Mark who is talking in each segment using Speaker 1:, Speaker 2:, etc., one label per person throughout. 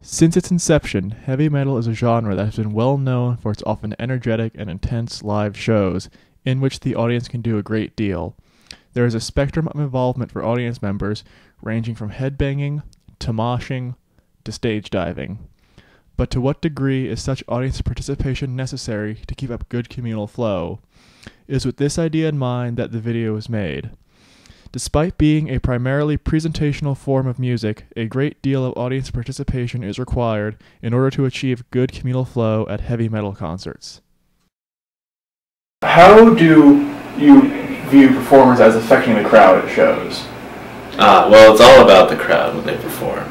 Speaker 1: Since its inception, heavy metal is a genre that has been well known for its often energetic and intense live shows, in which the audience can do a great deal. There is a spectrum of involvement for audience members, ranging from headbanging, to moshing, to stage diving. But to what degree is such audience participation necessary to keep up good communal flow? It is with this idea in mind that the video was made. Despite being a primarily presentational form of music, a great deal of audience participation is required in order to achieve good communal flow at heavy metal concerts. How do you view performers as affecting the crowd at shows?
Speaker 2: Well, it's all about the crowd when they perform.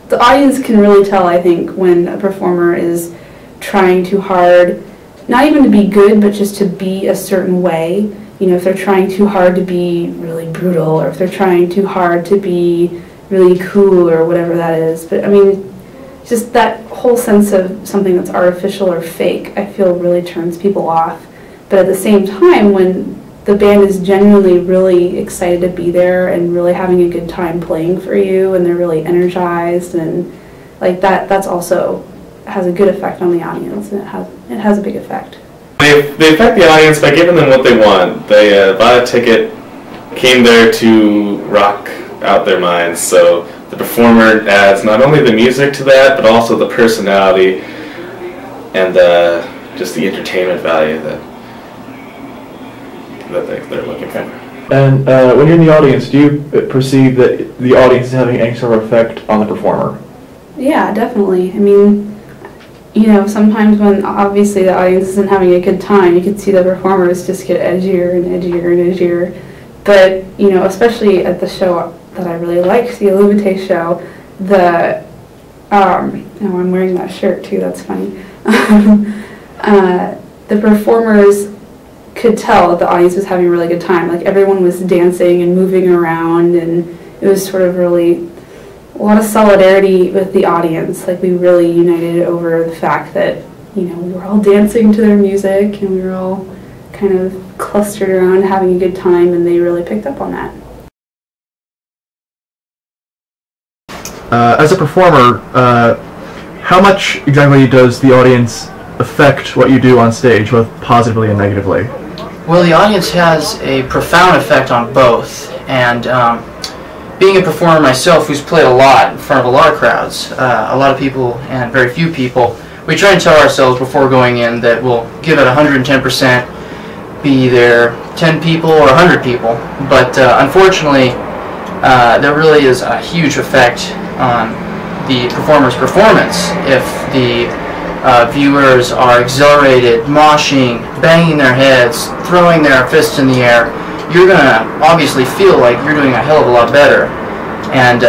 Speaker 3: The audience can really tell, I think, when a performer is trying too hard, not even to be good, but just to be a certain way. You know, if they're trying too hard to be really brutal, or if they're trying too hard to be really cool, or whatever that is. But I mean, just that whole sense of something that's artificial or fake, I feel really turns people off. But at the same time, when the band is genuinely really excited to be there and really having a good time playing for you, and they're really energized, and like that's also has a good effect on the audience, and it has a big effect.
Speaker 2: They affect the audience by giving them what they want. They bought a ticket, came there to rock out their minds, so the performer adds not only the music to that, but also the personality and just the entertainment value that they're looking for.
Speaker 1: And when you're in the audience, do you perceive that the audience is having any sort of effect on the performer?
Speaker 3: Yeah, definitely. I mean, you know, sometimes when obviously the audience isn't having a good time, you can see the performers just get edgier and edgier and edgier. But, you know, especially at the show that I really like, the Illumite show, I'm wearing that shirt too, that's funny. The performers could tell that the audience was having a really good time. Like, everyone was dancing and moving around, and it was sort of really a lot of solidarity with the audience. Like, we really united over the fact that, you know, we were all dancing to their music, and we were all kind of clustered around having a good time, and they really picked up on that.
Speaker 1: As a performer, how much exactly does the audience affect what you do on stage, both positively and negatively?
Speaker 4: Well, the audience has a profound effect on both, and being a performer myself who's played a lot in front of a lot of crowds, a lot of people and very few people, we try and tell ourselves before going in that we'll give it 110%, be there 10 people or 100 people, but unfortunately there really is a huge effect on the performer's performance. If the viewers are exhilarated, moshing, banging their heads, throwing their fists in the air, you're going to obviously feel like you're doing a hell of a lot better, and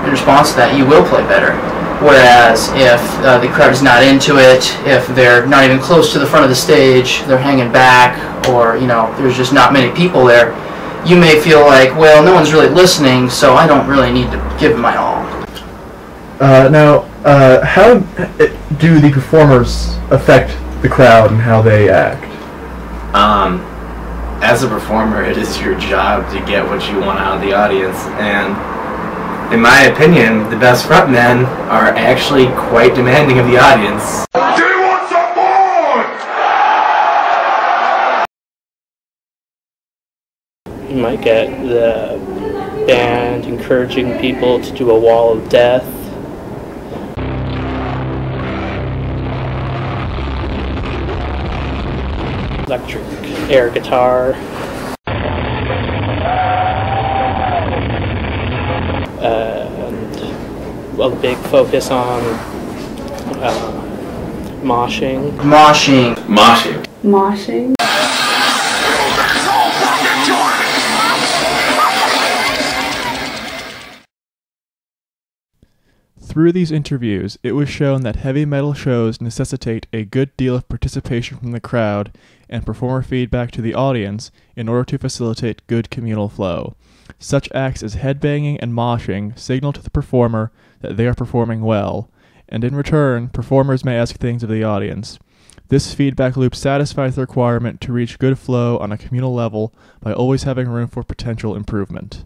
Speaker 4: in response to that you will play better. Whereas if the crowd is not into it, if they're not even close to the front of the stage, they're hanging back, or, you know, there's just not many people there, you may feel like, well, no one's really listening, so I don't really need to give it my all.
Speaker 1: How do the performers affect the crowd and how they act?
Speaker 5: As a performer, it is your job to get what you want out of the audience, and in my opinion, the best frontmen are actually quite demanding of the audience.
Speaker 6: Do you want some more?
Speaker 7: You might get the band encouraging people to do a wall of death. Electric air guitar. And a big focus on moshing.
Speaker 4: Moshing.
Speaker 2: Moshing.
Speaker 3: Moshing.
Speaker 1: Through these interviews, it was shown that heavy metal shows necessitate a good deal of participation from the crowd and performer feedback to the audience in order to facilitate good communal flow. Such acts as headbanging and moshing signal to the performer that they are performing well, and in return, performers may ask things of the audience. This feedback loop satisfies the requirement to reach good flow on a communal level by always having room for potential improvement.